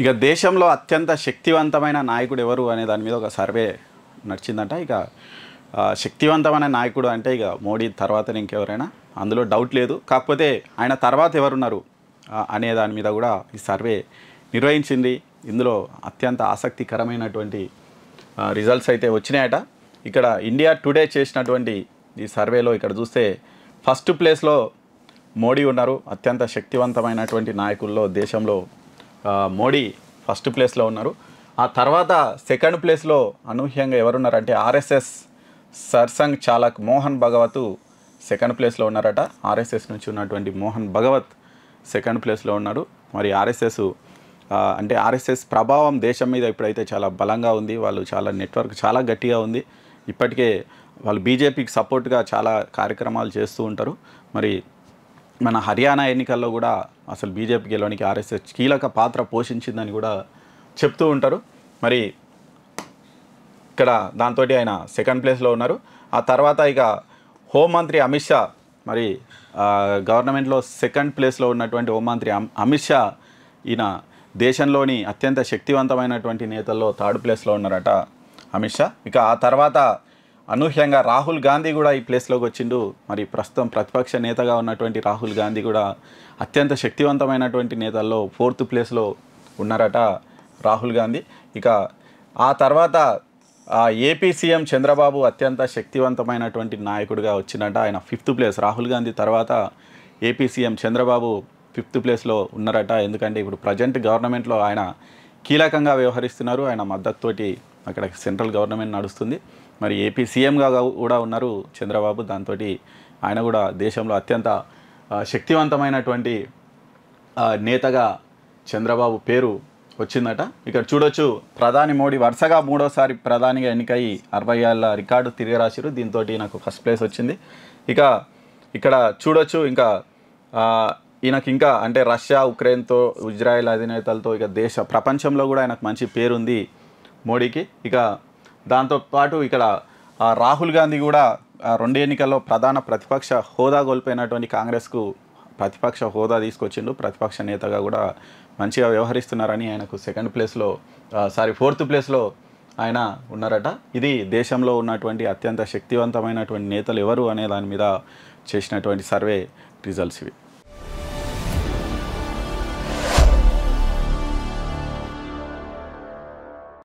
ఇక దేశంలో అత్యంత శక్తివంతమైన నాయకుడు ఎవరు అనే దాని మీద ఒక సర్వే నడిచిందంట. ఇక శక్తివంతమైన నాయకుడు అంటే ఇక మోడీ తర్వాతనే ఇంకెవరైనా, అందులో డౌట్ లేదు. కాకపోతే ఆయన తర్వాత ఎవరున్నారు అనే దాని మీద కూడా ఈ సర్వే నిర్వహించింది. ఇందులో అత్యంత ఆసక్తికరమైనటువంటి రిజల్ట్స్ అయితే వచ్చినాయట. ఇక్కడ ఇండియా టుడే చేసినటువంటి ఈ సర్వేలో ఇక్కడ చూస్తే ఫస్ట్ ప్లేస్లో మోడీ ఉన్నారు. అత్యంత శక్తివంతమైనటువంటి నాయకుల్లో దేశంలో మోడీ ఫస్ట్ ప్లేస్లో ఉన్నారు. ఆ తర్వాత సెకండ్ ప్లేస్లో అనూహ్యంగా ఎవరున్నారంటే ఆర్ఎస్ఎస్ సర్సంఘ్ చాలక్ మోహన్ భగవత్ సెకండ్ ప్లేస్లో ఉన్నారట. ఆర్ఎస్ఎస్ నుంచి ఉన్నటువంటి మోహన్ భగవత్ సెకండ్ ప్లేస్లో ఉన్నారు. మరి ఆర్ఎస్ఎస్ ప్రభావం దేశం మీద ఇప్పుడైతే చాలా బలంగా ఉంది. వాళ్ళు చాలా నెట్వర్క్ చాలా గట్టిగా ఉంది. ఇప్పటికే వాళ్ళు బీజేపీకి సపోర్ట్గా చాలా కార్యక్రమాలు చేస్తూ ఉంటారు. మరి మన హర్యానా ఎన్నికల్లో కూడా అసలు బీజేపీ గెలవడానికి ఆర్ఎస్ఎస్ కీలక పాత్ర పోషించిందని కూడా చెప్తూ ఉంటారు. మరి ఇక్కడ దాంతో ఆయన సెకండ్ ప్లేస్లో ఉన్నారు. ఆ తర్వాత ఇక హోంమంత్రి అమిత్ షా, మరి గవర్నమెంట్లో సెకండ్ ప్లేస్లో ఉన్నటువంటి హోంమంత్రి అమిత్ షా, ఈయన దేశంలోని అత్యంత శక్తివంతమైనటువంటి నేతల్లో థర్డ్ ప్లేస్లో ఉన్నారట అమిత్ షా. ఇక ఆ తర్వాత అనూహ్యంగా రాహుల్ గాంధీ కూడా ఈ ప్లేస్లోకి వచ్చిండు. మరి ప్రస్తుతం ప్రతిపక్ష నేతగా ఉన్నటువంటి రాహుల్ గాంధీ కూడా అత్యంత శక్తివంతమైనటువంటి నేతల్లో ఫోర్త్ ప్లేస్లో ఉన్నారట రాహుల్ గాంధీ. ఇక ఆ తర్వాత ఏపీ సీఎం చంద్రబాబు అత్యంత శక్తివంతమైనటువంటి నాయకుడిగా వచ్చినట. ఆయన ఫిఫ్త్ ప్లేస్. రాహుల్ గాంధీ తర్వాత ఏపీ సీఎం చంద్రబాబు ఫిఫ్త్ ప్లేస్లో ఉన్నారట. ఎందుకంటే ఇప్పుడు ప్రజెంట్ గవర్నమెంట్లో ఆయన కీలకంగా వ్యవహరిస్తున్నారు. ఆయన మద్దతుతోటి అక్కడ సెంట్రల్ గవర్నమెంట్ నడుస్తుంది. మరి ఏపీ సీఎంగా కూడా ఉన్నారు చంద్రబాబు. దాంతో ఆయన కూడా దేశంలో అత్యంత శక్తివంతమైనటువంటి నేతగా చంద్రబాబు పేరు వచ్చిందట. ఇక్కడ చూడొచ్చు, ప్రధాని మోడీ వరుసగా మూడోసారి ప్రధానిగా ఎన్నికై 60 ఏళ్ళ రికార్డు తిరగరాశారు. దీంతో నాకు ఫస్ట్ ప్లేస్ వచ్చింది. ఇక ఇక్కడ చూడొచ్చు, ఇంకా ఈయనకి ఇంకా అంటే రష్యా, ఉక్రెయిన్తో, ఇజ్రాయెల్ అధినేతలతో ఇక ప్రపంచంలో కూడా ఆయనకు మంచి పేరుంది మోడీకి. ఇక దాంతోపాటు ఇక్కడ రాహుల్ గాంధీ కూడా 2 ఎన్నికల్లో ప్రధాన ప్రతిపక్ష హోదా కోల్పోయినటువంటి కాంగ్రెస్కు ప్రతిపక్ష హోదా తీసుకొచ్చిండు. ప్రతిపక్ష నేతగా కూడా మంచిగా వ్యవహరిస్తున్నారని ఆయనకు ఫోర్త్ ప్లేస్లో ఆయన ఉన్నారట. ఇది దేశంలో ఉన్నటువంటి అత్యంత శక్తివంతమైనటువంటి నేతలు ఎవరు అనే దాని మీద చేసినటువంటి సర్వే రిజల్ట్స్ ఇవి.